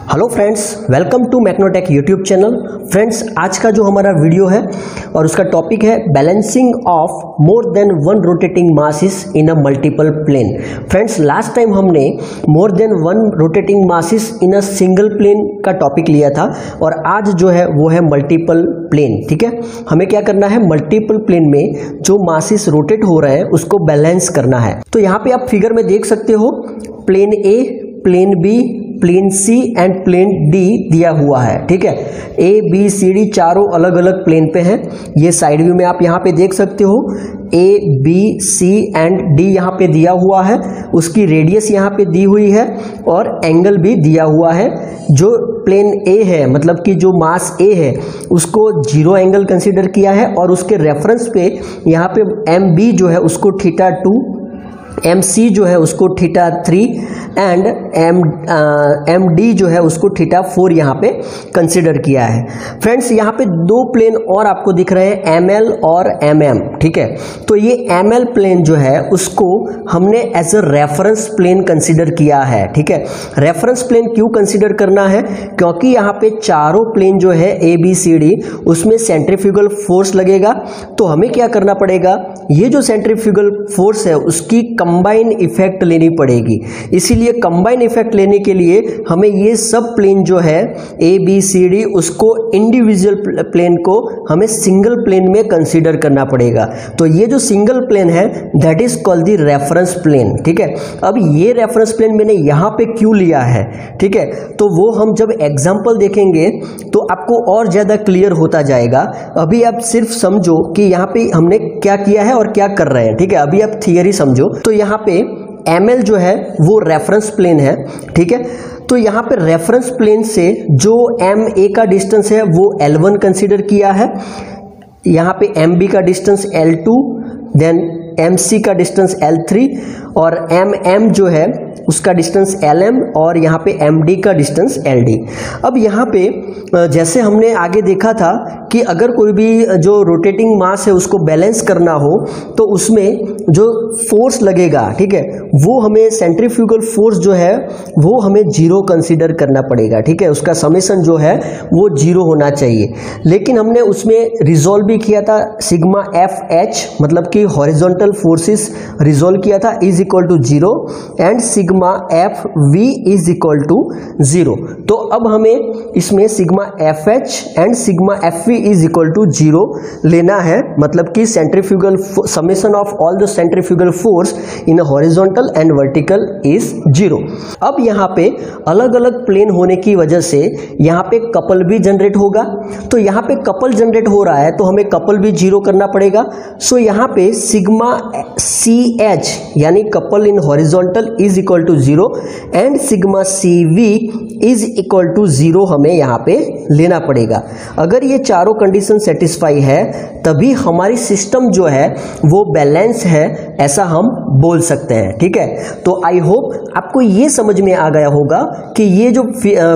Hello friends, welcome to मैक्नोटेक YouTube channel. Friends, आज का जो हमारा वीडियो है और उसका टॉपिक है balancing of more than one rotating masses in a multiple plane. Friends, last time हमने more than one rotating masses in a single plane का टॉपिक लिया था और आज जो है वो है मल्टीपल प्लेन। ठीक है, हमें क्या करना है, मल्टीपल प्लेन में जो मासेस रोटेट हो रहे हैं उसको बैलेंस करना है। तो यहाँ पे आप फिगर में देख सकते हो, plane A, plane B, plane C and plane D दिया हुआ है। ठीक है, ए बी सी डी चारों अलग अलग प्लेन पे हैं। ये साइड व्यू में आप यहाँ पे देख सकते हो, A B C and D यहाँ पे दिया हुआ है, उसकी रेडियस यहाँ पे दी हुई है और एंगल भी दिया हुआ है। जो प्लेन ए है, मतलब कि जो मास ए है, उसको जीरो एंगल कंसीडर किया है और उसके रेफरेंस पे यहाँ पे एम बी जो है उसको θ2, एम सी जो है उसको θ3 एंड एम डी जो है उसको θ4 यहाँ पे कंसिडर किया है। फ्रेंड्स, यहाँ पे दो प्लेन और आपको दिख रहे हैं, एम एल और एम एम। ठीक है, तो ये एम एल प्लेन जो है उसको हमने as a reference plane consider किया है। ठीक है, रेफरेंस प्लेन क्यों कंसिडर करना है, क्योंकि यहाँ पे चारों प्लेन जो है ए बी सी डी, उसमें सेंट्रीफ्यूगल फोर्स लगेगा। तो हमें क्या करना पड़ेगा, ये जो सेंट्रीफ्यूगल फोर्स है उसकी कंबाइन इफेक्ट लेनी पड़ेगी। इसीलिए कंबाइन इफेक्ट लेने के लिए हमें ये सब प्लेन जो है ए बी सी डी, उसको इंडिविजुअल प्लेन को हमें सिंगल प्लेन में कंसीडर करना पड़ेगा। तो ये जो सिंगल प्लेन है that is called the reference plane. ठीक है, अब ये रेफरेंस प्लेन मैंने यहाँ पे क्यों लिया है, ठीक है, तो वो हम जब एग्जाम्पल देखेंगे तो आपको और ज्यादा क्लियर होता जाएगा। अभी आप सिर्फ समझो कि यहाँ पे हमने क्या किया है और क्या कर रहे हैं। ठीक है, अभी आप थियरी समझो। तो यहाँ पे ML जो है वो रेफरेंस प्लेन है। ठीक है, तो यहाँ पे रेफरेंस प्लेन से जो MA का डिस्टेंस है वो L1 कंसीडर किया है, यहाँ पे MB का डिस्टेंस L2, देन MC का डिस्टेंस L3 और MM जो है उसका डिस्टेंस LM और यहाँ पे MD का डिस्टेंस LD। अब यहाँ पे जैसे हमने आगे देखा था कि अगर कोई भी जो रोटेटिंग मास है उसको बैलेंस करना हो तो उसमें जो फोर्स लगेगा, ठीक है, वो हमें सेंट्रीफ्यूगल फोर्स जो है वो हमें जीरो कंसीडर करना पड़ेगा। ठीक है, उसका समेशन जो है वो जीरो होना चाहिए। लेकिन हमने उसमें रिजोल्व भी किया था, सिग्मा FH मतलब कि हॉरिजॉन्टल फोर्सेस रिजोल्व किया था is equal to zero and sigma FV is equal to zero. तो अब हमें इसमें sigma FH and sigma FV is equal to zero लेना है, मतलब कि centrifugal summation of all the centrifugal force in horizontal and vertical is zero. अब यहाँ पे अलग अलग प्लेन होने की वजह से यहाँ पे कपल भी जनरेट होगा। तो यहाँ पे कपल जनरेट हो रहा है तो हमें कपल भी जीरो करना पड़ेगा। सो यहाँ पे सिग्मा CH यानी couple in horizontal is equal to zero and sigma CV is equal to zero हमें यहाँ पे लेना पड़ेगा। अगर ये चारों कंडीशन सेटिस्फाई है तभी हमारी सिस्टम जो है वो बैलेंस है, ऐसा हम बोल सकते हैं। ठीक है, तो आई होप आपको ये समझ में आ गया होगा कि ये जो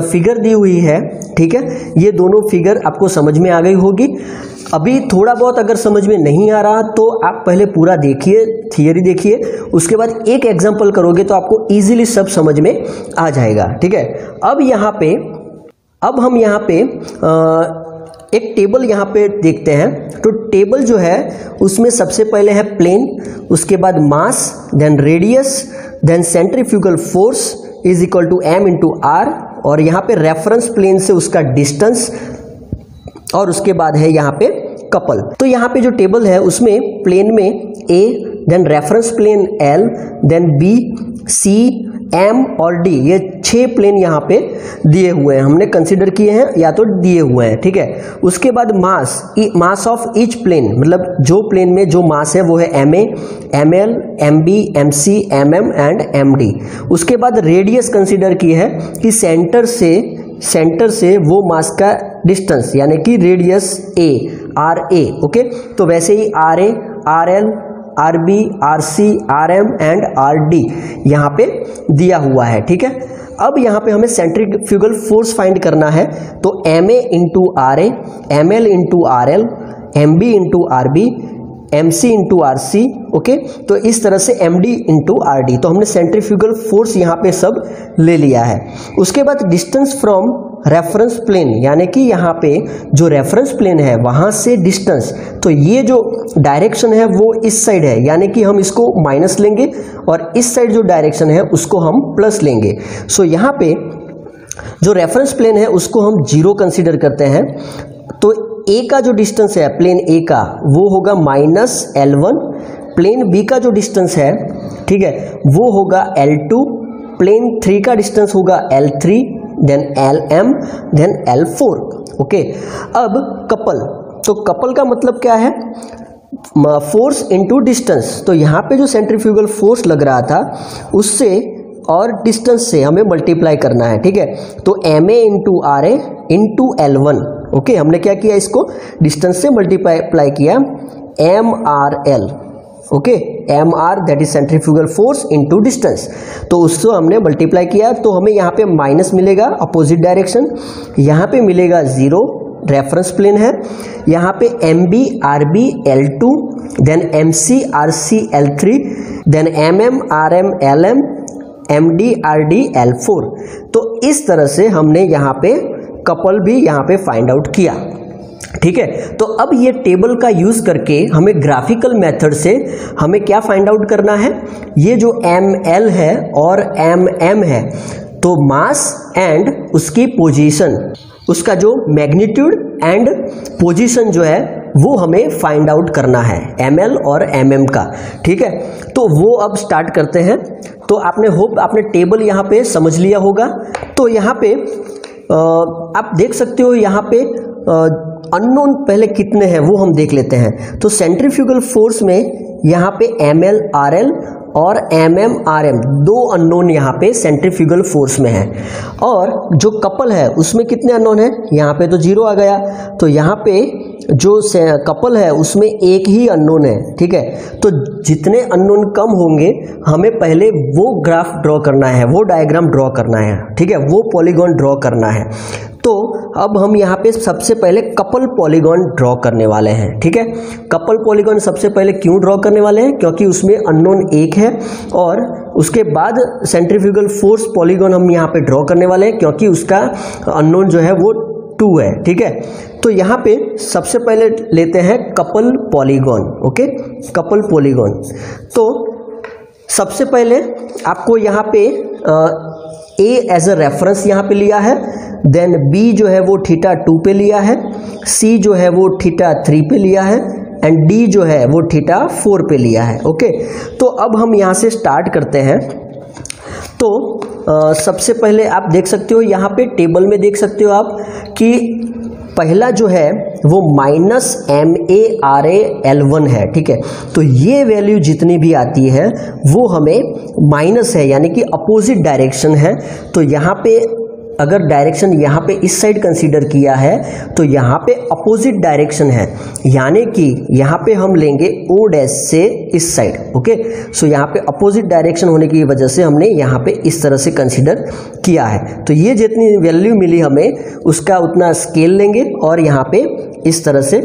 फिगर दी हुई है, ठीक है, ये दोनों फिगर आपको समझ में आ गई होगी। अभी थोड़ा बहुत अगर समझ में नहीं आ रहा तो आप पहले पूरा देखिए, थियरी देखिए, उसके बाद एक एग्जांपल करोगे तो आपको इजीली सब समझ में आ जाएगा। ठीक है, अब हम यहाँ पे एक टेबल यहाँ पे देखते हैं। तो टेबल जो है उसमें सबसे पहले है प्लेन, उसके बाद mass, then radius, then centrifugal force is equal to M into R और यहाँ पे रेफरेंस प्लेन से उसका डिस्टेंस और उसके बाद है यहाँ पे कपल। तो यहाँ पे जो टेबल है उसमें प्लेन में A, then reference plane L, then B, C, M और D, ये 6 प्लेन यहाँ पे दिए हुए हैं, हमने कंसीडर किए हैं या तो दिए हुए हैं। ठीक है, उसके बाद मास ऑफ ईच प्लेन, मतलब जो प्लेन में जो मास है वो है MA, ML, MB, MC, MM and MD। उसके बाद रेडियस कंसीडर की है कि सेंटर से वो मास का डिस्टेंस यानी कि रेडियस RA। ओके, तो वैसे ही RA, RL, RB, RC, RM and RD यहाँ पे दिया हुआ है। ठीक है, अब यहाँ पे हमें सेंट्रीफ्यूगल फोर्स फाइंड करना है। तो MA into RA, ML into RL, MB into RB, MC into R C, okay. तो इस तरह से MD इंटू RD, तो हमने सेंट्रीफ्यूगल फोर्स यहाँ पे सब ले लिया है। उसके बाद डिस्टेंस फ्रॉम रेफरेंस प्लेन, यानी कि यहाँ पे जो रेफरेंस प्लेन है वहाँ से डिस्टेंस, तो ये जो डायरेक्शन है वो इस साइड है, यानी कि हम इसको माइनस लेंगे और इस साइड जो डायरेक्शन है उसको हम प्लस लेंगे। सो यहाँ पे जो रेफरेंस प्लेन है उसको हम 0 कंसीडर करते हैं। तो ए का जो डिस्टेंस है प्लेन ए का वो होगा -L1, प्लेन बी का जो डिस्टेंस है, ठीक है, वो होगा L2, प्लेन 3 का डिस्टेंस होगा L3, then LM, then L4, okay. अब कपल, तो कपल का मतलब क्या है, फोर्स इनटू डिस्टेंस। तो यहाँ पे जो सेंट्रीफ्यूगल फोर्स लग रहा था उससे और डिस्टेंस से हमें मल्टीप्लाई करना है, ठीक है। तो MA into RA into L1, okay. हमने क्या किया, इसको डिस्टेंस से मल्टीप्लाई किया, MRL, okay. MR that is centrifugal force into distance, तो उसको हमने मल्टीप्लाई किया, तो हमें यहाँ पे माइनस मिलेगा अपोजिट डायरेक्शन, यहाँ पे मिलेगा 0, रेफरेंस प्लेन है, यहाँ पे MB RB L2, then MC RC L3, then MM RM LM MD RD L4। तो इस तरह से हमने यहाँ पे कपल भी यहाँ पे फाइंड आउट किया, ठीक है। तो अब ये टेबल का यूज करके हमें ग्राफिकल मेथड से हमें क्या फाइंड आउट करना है, ये जो ML है और MM है, तो मास एंड उसकी पोजीशन, उसका जो मैग्नीट्यूड एंड पोजीशन जो है वो हमें फाइंड आउट करना है, ML और MM का, ठीक है। तो वो अब स्टार्ट करते हैं। तो आपने टेबल यहाँ पे समझ लिया होगा। तो यहाँ पे आप देख सकते हो, यहाँ पे अननोन पहले कितने हैं वो हम देख लेते हैं। तो सेंट्रीफ्यूगल फोर्स में यहाँ पे ML RL और MM RM दो अननोन यहाँ पे सेंट्रीफ्यूगल फोर्स में है, और जो कपल है उसमें कितने अननोन है, यहाँ पे तो 0 आ गया, तो यहाँ पे जो कपल है उसमें एक ही अननोन है, ठीक है। तो जितने अननोन कम होंगे हमें पहले वो ग्राफ ड्रॉ करना है, वो डायग्राम ड्रॉ करना है, ठीक है, वो पॉलीगॉन ड्रॉ करना है। तो अब हम यहाँ पे सबसे पहले कपल पॉलीगॉन ड्रॉ करने वाले हैं, ठीक है। कपल पॉलीगॉन सबसे पहले क्यों ड्रॉ करने वाले हैं, क्योंकि उसमें अननोन एक है, और उसके बाद सेंट्रीफ्यूगल फोर्स पॉलीगॉन हम यहाँ पे ड्रॉ करने वाले हैं क्योंकि उसका अननोन जो है वो 2 है, ठीक है। तो यहाँ पे सबसे पहले लेते हैं couple polygon, okay, couple polygon. तो सबसे पहले आपको यहाँ पे A एज अ रेफरेंस यहाँ पे लिया है, देन B जो है वो θ2 पे लिया है, C जो है वो θ3 पे लिया है, एंड D जो है वो θ4 पे लिया है, ओके। तो अब हम यहाँ से स्टार्ट करते हैं। तो सबसे पहले आप देख सकते हो, यहाँ पे टेबल में देख सकते हो आप कि पहला जो है वो -MA/RA/L1 है, ठीक है। तो ये वैल्यू जितनी भी आती है वो हमें माइनस है, यानी कि अपोजिट डायरेक्शन है। तो यहाँ पे अगर डायरेक्शन यहाँ पे इस साइड कंसीडर किया है तो यहाँ पे अपोजिट डायरेक्शन है, यानी कि यहाँ पे हम लेंगे O' से इस साइड, ओके। सो यहाँ पे अपोजिट डायरेक्शन होने की वजह से हमने यहाँ पे इस तरह से कंसीडर किया है। तो ये जितनी वैल्यू मिली हमें उसका उतना स्केल लेंगे और यहाँ पे इस तरह से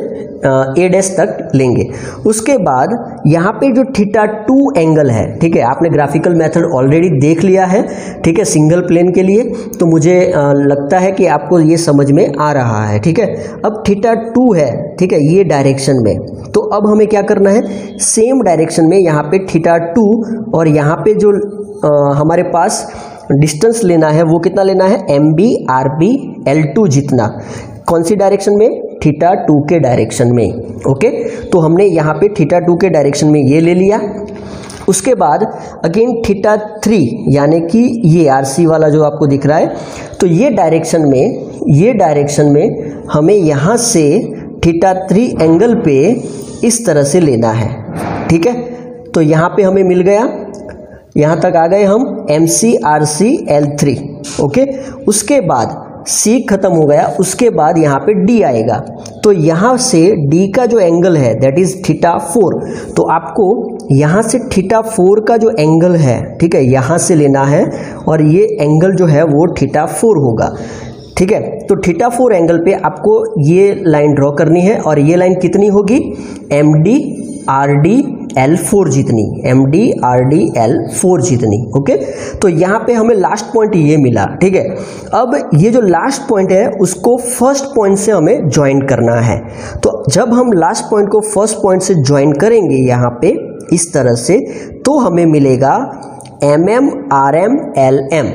A' तक लेंगे। उसके बाद यहाँ पे जो θ2 एंगल है, ठीक है, आपने ग्राफिकल मेथड ऑलरेडी देख लिया है, ठीक है, सिंगल प्लेन के लिए। तो मुझे लगता है कि आपको ये समझ में आ रहा है, ठीक है। अब θ2 है, ठीक है, ये डायरेक्शन में। तो अब हमें क्या करना है, सेम डायरेक्शन में यहाँ पे θ2 और यहाँ पे जो हमारे पास डिस्टेंस लेना है वो कितना लेना है, MB RB L2 जितना, कौन सी डायरेक्शन में, θ2 के डायरेक्शन में, ओके। तो हमने यहाँ पे θ2 के डायरेक्शन में ये ले लिया। उसके बाद अगेन θ3 यानी कि ये RC वाला जो आपको दिख रहा है, तो ये डायरेक्शन में हमें यहाँ से θ3 एंगल पे इस तरह से लेना है, ठीक है। तो यहाँ पे हमें मिल गया, यहाँ तक आ गए हम MC RC L3, ओके। उसके बाद C खत्म हो गया, उसके बाद यहाँ पे D आएगा। तो यहाँ से D का जो एंगल है दैट इज θ4, तो आपको यहाँ से θ4 का जो एंगल है, ठीक है, यहाँ से लेना है और ये एंगल जो है वो θ4 होगा। ठीक है। तो थीटा 4 एंगल पे आपको ये लाइन ड्रॉ करनी है और ये लाइन कितनी होगी, MDRDL4 जितनी, MDRDL4 जितनी। ओके, तो यहाँ पे हमें लास्ट पॉइंट ये मिला। ठीक है, अब ये जो लास्ट पॉइंट है उसको फर्स्ट पॉइंट से हमें ज्वाइन करना है। तो जब हम लास्ट पॉइंट को फर्स्ट पॉइंट से ज्वाइन करेंगे यहाँ पे इस तरह से, तो हमें मिलेगा MMRMLM।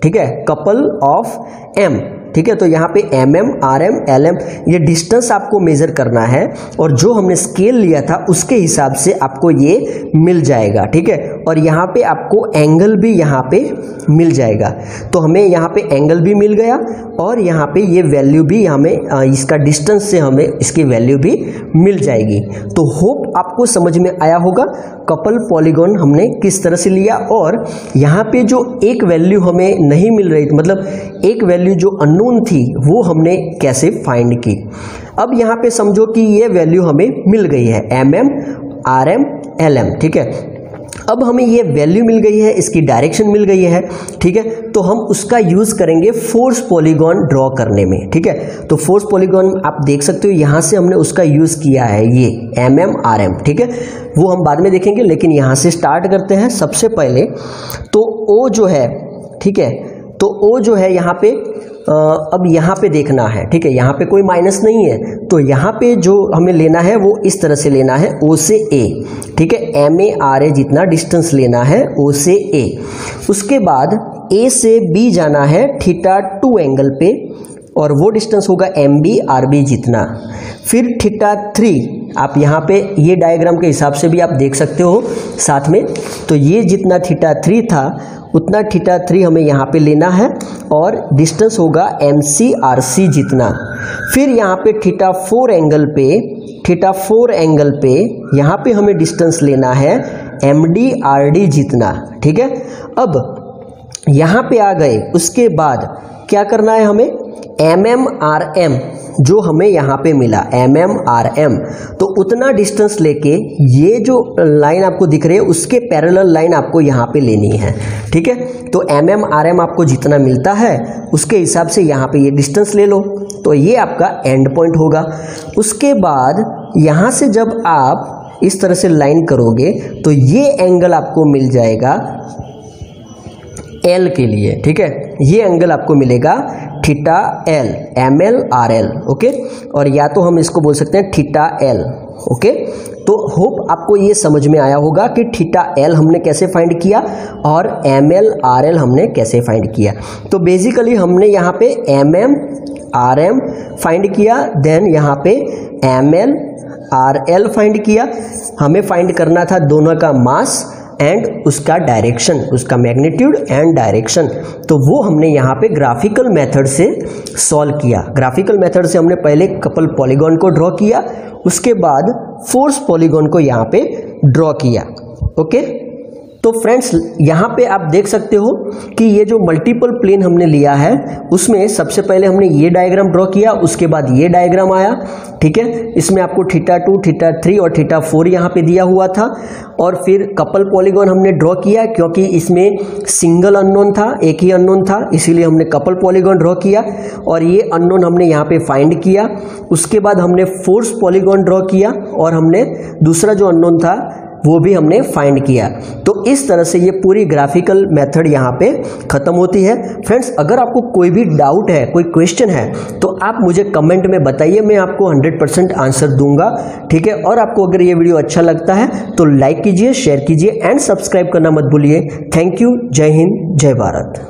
ठीक है, कपल ऑफ M। ठीक है, तो यहाँ पे MMRMLM ये डिस्टेंस आपको मेजर करना है और जो हमने स्केल लिया था उसके हिसाब से आपको ये मिल जाएगा। ठीक है, और यहाँ पे आपको एंगल भी यहाँ पे मिल जाएगा। तो हमें यहाँ पे एंगल भी मिल गया और यहाँ पे ये वैल्यू भी हमें इसका डिस्टेंस से हमें इसकी वैल्यू भी मिल जाएगी। तो होप आपको समझ में आया होगा कपल पॉलीगॉन हमने किस तरह से लिया। और यहाँ पे जो एक वैल्यू हमें नहीं मिल रही थी, मतलब एक वैल्यू जो अननोन थी, वो हमने कैसे फाइंड की। अब यहाँ पे समझो कि ये वैल्यू हमें मिल गई है MMRMLM। ठीक है, अब हमें ये वैल्यू मिल गई है, इसकी डायरेक्शन मिल गई है। ठीक है, तो हम उसका यूज करेंगे फोर्स पॉलीगॉन ड्रॉ करने में। ठीक है, तो फोर्स पॉलीगॉन आप देख सकते हो यहाँ से हमने उसका यूज किया है, ये MMRM। ठीक है, वो हम बाद में देखेंगे, लेकिन यहाँ से स्टार्ट करते हैं। सबसे पहले तो O जो है, ठीक है, तो O जो है यहाँ पे अब यहाँ पे देखना है। ठीक है, यहाँ पे कोई माइनस नहीं है, तो यहाँ पे जो हमें लेना है वो इस तरह से लेना है, O से A। ठीक है, MARA जितना डिस्टेंस लेना है O से A। उसके बाद A से B जाना है थीटा 2 एंगल पे और वो डिस्टेंस होगा MBRB जितना। फिर थीटा 3 आप यहाँ पे ये डायग्राम के हिसाब से भी आप देख सकते हो साथ में। तो ये जितना थीटा 3 था उतना थीटा 3 हमें यहाँ पे लेना है और डिस्टेंस होगा MCRC जितना। फिर यहाँ पे थीटा 4 एंगल पे यहाँ पे हमें डिस्टेंस लेना है MDRD जितना। ठीक है, अब यहाँ पे आ गए, उसके बाद क्या करना है हमें, MMRM जो हमें यहाँ पे मिला MMRM, तो उतना डिस्टेंस लेके ये जो लाइन आपको दिख रही है उसके पैरेलल लाइन आपको यहाँ पे लेनी है। ठीक है, तो MMRM आपको जितना मिलता है उसके हिसाब से यहाँ पे ये डिस्टेंस ले लो, तो ये आपका एंड पॉइंट होगा। उसके बाद यहाँ से जब आप इस तरह से लाइन करोगे तो ये एंगल आपको मिल जाएगा L के लिए। ठीक है, ये एंगल आपको मिलेगा थीटा L, MLRL। ओके, और या तो हम इसको बोल सकते हैं थीटा L। ओके, तो होप आपको ये समझ में आया होगा कि थीटा L हमने कैसे फाइंड किया और MLRL हमने कैसे फाइंड किया। तो बेसिकली हमने यहाँ पे MMRM फाइंड किया, देन यहाँ पे MLRL फाइंड किया। हमें फाइंड करना था दोनों का मास एंड उसका डायरेक्शन, उसका मैग्नीट्यूड एंड डायरेक्शन। तो वो हमने यहाँ पे ग्राफिकल मेथड से सॉल्व किया। ग्राफिकल मेथड से हमने पहले कपल पॉलीगॉन को ड्रॉ किया, उसके बाद फोर्स पॉलीगॉन को यहाँ पे ड्रॉ किया। ओके, तो फ्रेंड्स यहाँ पे आप देख सकते हो कि ये जो मल्टीपल प्लेन हमने लिया है उसमें सबसे पहले हमने ये डायग्राम ड्रॉ किया, उसके बाद ये डायग्राम आया। ठीक है, इसमें आपको थीटा 2, थीटा 3 और थीटा 4 यहाँ पे दिया हुआ था। और फिर कपल पॉलीगॉन हमने ड्रॉ किया, क्योंकि इसमें सिंगल अननोन था, एक ही अननोन था, इसीलिए हमने कपल पॉलीगॉन ड्रॉ किया और ये अननोन हमने यहाँ पे फाइंड किया। उसके बाद हमने फोर्स पॉलीगॉन ड्रॉ किया और हमने दूसरा जो अननोन था वो भी हमने फाइंड किया। तो इस तरह से ये पूरी ग्राफिकल मेथड यहाँ पे ख़त्म होती है। फ्रेंड्स, अगर आपको कोई भी डाउट है, कोई क्वेश्चन है, तो आप मुझे कमेंट में बताइए, मैं आपको 100% आंसर दूंगा। ठीक है, और आपको अगर ये वीडियो अच्छा लगता है तो लाइक कीजिए, शेयर कीजिए एंड सब्सक्राइब करना मत भूलिए। थैंक यू, जय हिंद, जय भारत।